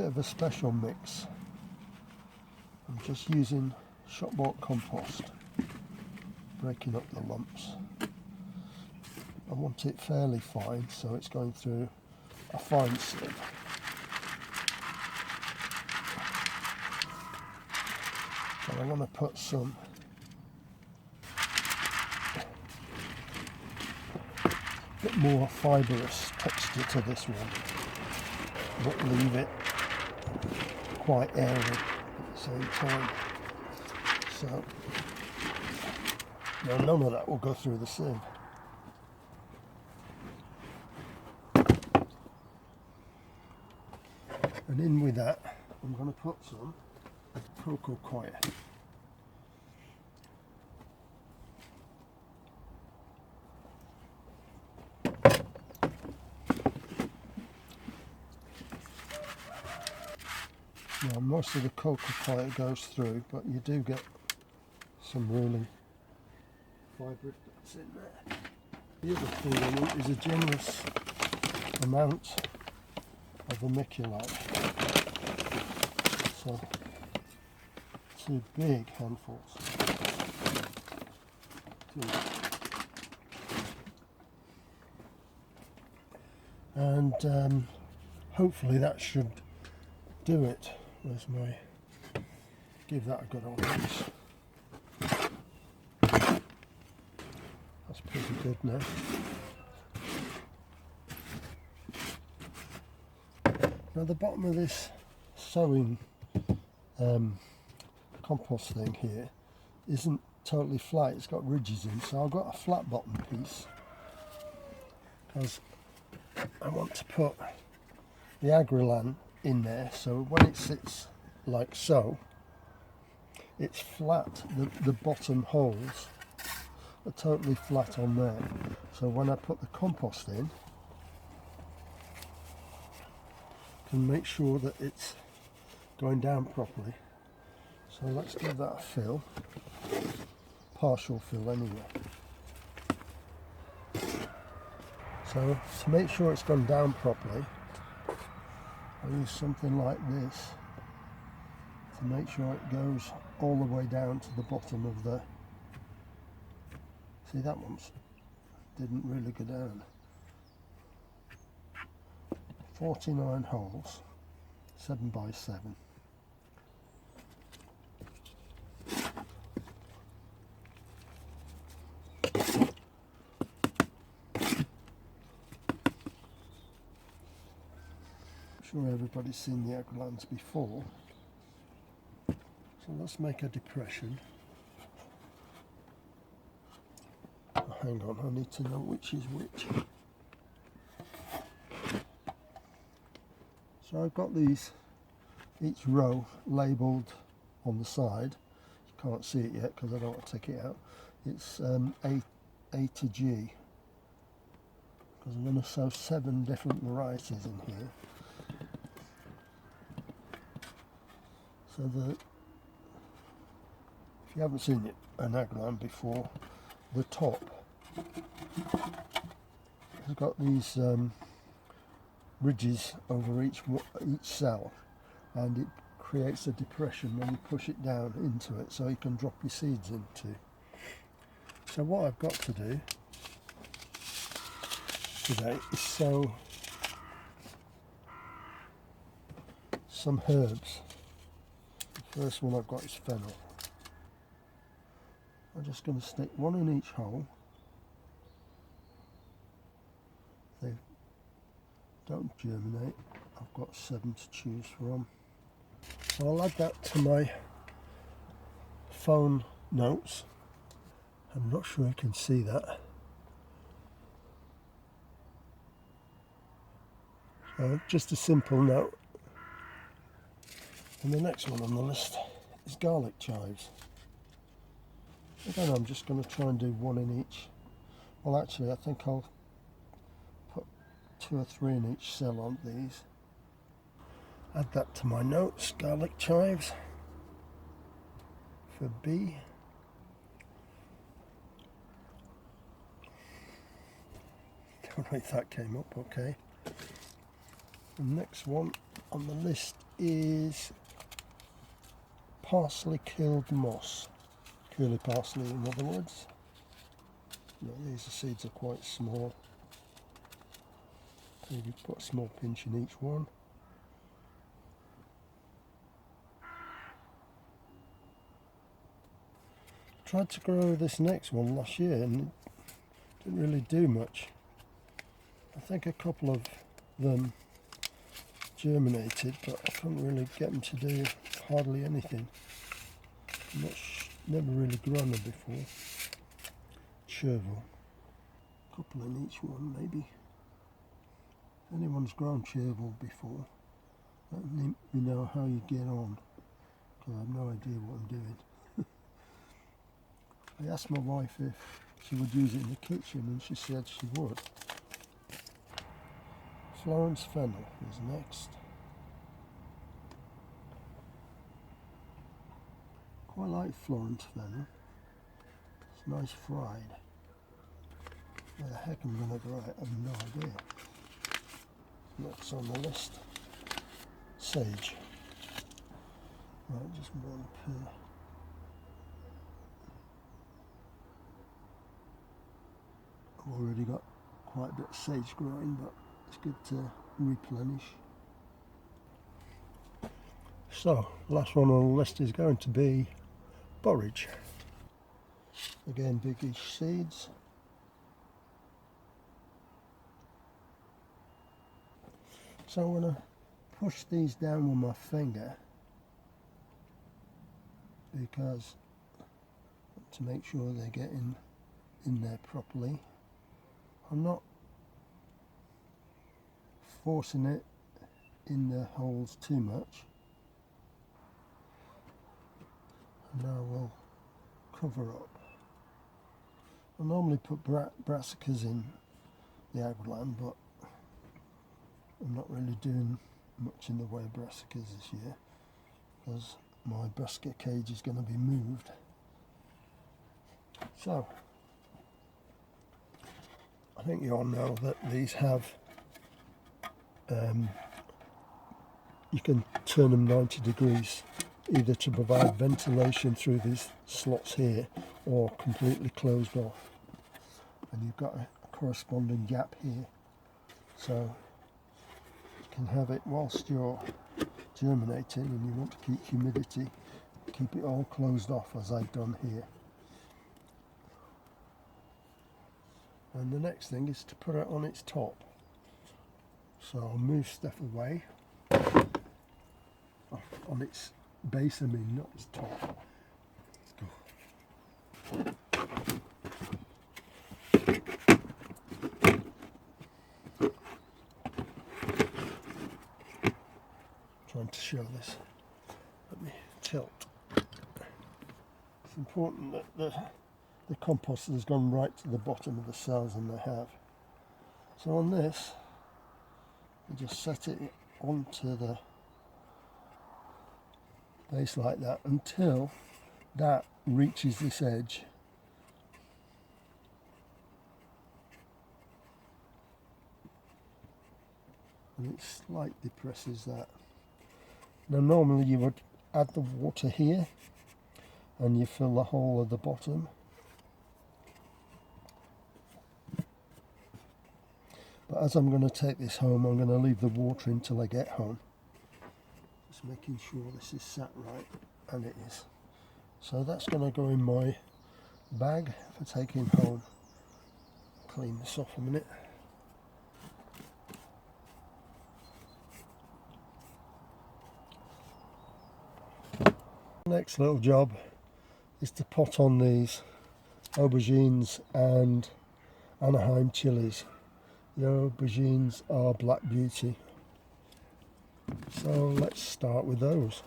bit of a special mix. I'm just using shop-bought compost, breaking up the lumps. I want it fairly fine, so it's going through a fine sieve. And I want to put some bit more fibrous texture to this one, but leave it quite airy at the same time. So now none of that will go through the sieve. And in with that, I'm going to put some cocoa coir. Now most of the cocoa coir goes through, but you do get some really fibre that's in there. The other thing I need is a generous amount of vermiculite. So 2 big handfuls. And hopefully that should do it. Where's my, give that a good old mix. That's pretty good now. Now the bottom of this sowing compost thing here isn't totally flat, it's got ridges in, so I've got a flat bottom piece because I want to put the Agralan in there, so when it sits like so, it's flat. The bottom holes are totally flat on there, so when I put the compost in, I can make sure that it's going down properly. So let's give that a fill, partial fill anyway. So to make sure it's gone down properly, I use something like this to make sure it goes all the way down to the bottom of the, see that one didn't really go down. 49 holes, 7 by 7. I'm sure everybody's seen the Agralans before, so let's make a depression. Oh, hang on, I need to know which is which. So I've got these, each row labelled on the side. You can't see it yet because I don't want to take it out. It's A to G, because I'm going to sow 7 different varieties in here. So if you haven't seen it, an Agralan before, the top has got these ridges over each cell, and it creates a depression when you push it down into it, so you can drop your seeds into. So what I've got to do today is sow some herbs. The first one I've got is fennel. I'm just going to stick 1 in each hole. They don't germinate. I've got 7 to choose from. So I'll add that to my phone notes. I'm not sure you can see that. So just a simple note. And the next one on the list is garlic chives. Again, I'm just going to try and do 1 in each. Well, actually, I think I'll put 2 or 3 in each cell on these. Add that to my notes, garlic chives for B. Don't know if that came up okay. The next one on the list is parsley killed moss. Curly parsley, in other words. No, these seeds are quite small. Maybe put a small pinch in each one. Tried to grow this next one last year and it didn't really do much. I think a couple of them germinated, but I couldn't really get them to do hardly anything. Never really grown them before. Chervil. A couple in each one maybe. If anyone's grown chervil before, let me know how you get on, because I have no idea what I'm doing. I asked my wife if she would use it in the kitchen and she said she would. Florence Fennel is next. Quite like Florence Fennel. It's nice fried. Where the heck I'm going to grow it, I have no idea. Next on the list, sage. Right, just one per. I've already got quite a bit of sage growing, but it's good to replenish. So, last one on the list is going to be borage. Again, biggish seeds. So I'm going to push these down with my finger because to make sure they're getting in there properly. I'm not forcing it in the holes too much. And now we'll cover up. I normally put brassicas in the Agralan, but I'm not really doing much in the way of brassicas this year because my brassica cage is going to be moved. So, I think you all know that these have, you can turn them 90 degrees either to provide ventilation through these slots here or completely closed off. And you've got a corresponding gap here. So you can have it whilst you're germinating and you want to keep humidity, keep it all closed off as I've done here. And the next thing is to put it on its top. So I'll move stuff away. On its base, I mean, not its top. Let's go. Trying to show this. Let me tilt. It's important that the compost has gone right to the bottom of the cells, and they have. So on this, you just set it onto the base like that until that reaches this edge. And it slightly presses that. Now normally you would add the water here and you fill the whole of the bottom. But as I'm going to take this home, I'm going to leave the water until I get home. Just making sure this is sat right, and it is. So that's going to go in my bag for taking home. Clean this off a minute. Next little job is to pot on these aubergines and Anaheim chilies. The aubergines are Black Beauty. So let's start with those.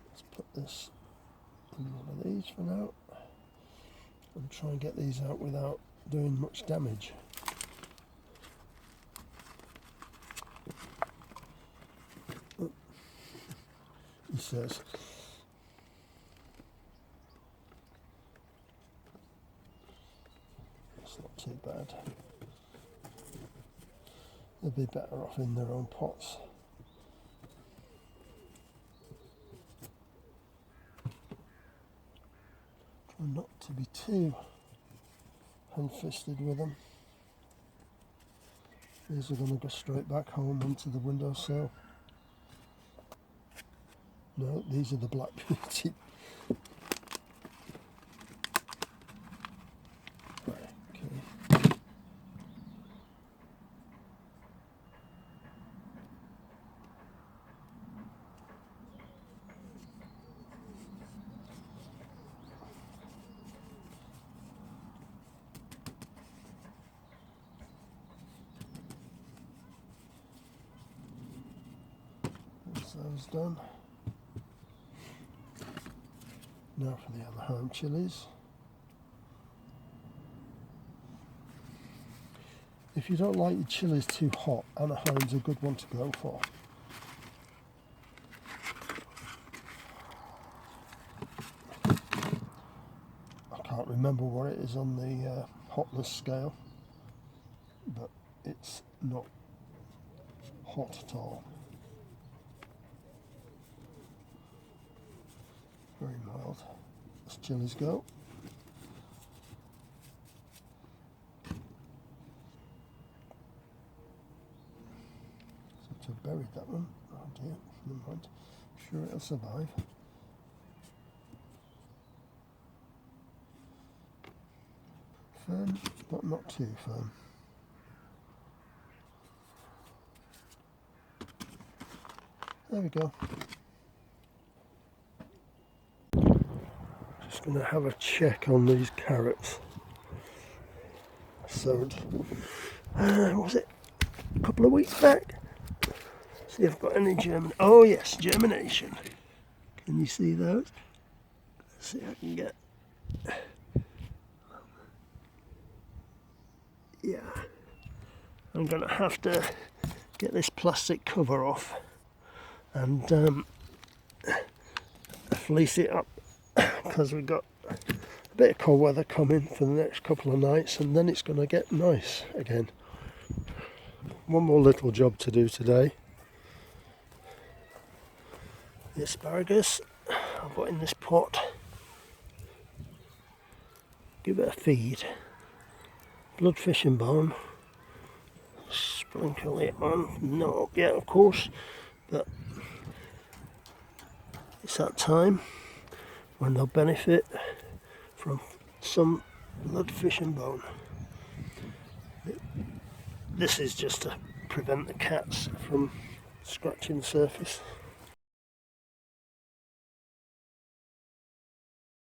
Let's put this in one of these for now and try and get these out without doing much damage. He says. It's not they'll be better off in their own pots. Try not to be too hand-fisted with them. These are going to go straight back home onto the windowsill. No, these are the Black Beauty. Right, okay. That's those done. Now for the other home chilies. If you don't like your chilies too hot, Anaheim's a good one to go for. I can't remember what it is on the hotness scale, but it's not hot at all. Very mild. As chilies go. So I've buried that one. Oh dear, never mind. I'm sure it'll survive. Firm, but not too firm. There we go. Just going to have a check on these carrots. Sowed, was it a couple of weeks back? See if I've got any germination. Oh yes, germination. Can you see those? Let's see if I can get. Yeah. I'm going to have to get this plastic cover off and fleece it up, because we've got a bit of cold weather coming for the next couple of nights, and then it's going to get nice again. One more little job to do today. The asparagus I've got in this pot. Give it a feed. Blood fish and bone. Sprinkle it on. No, yeah, of course, but it's that time when they'll benefit from some blood fish and bone. This is just to prevent the cats from scratching the surface.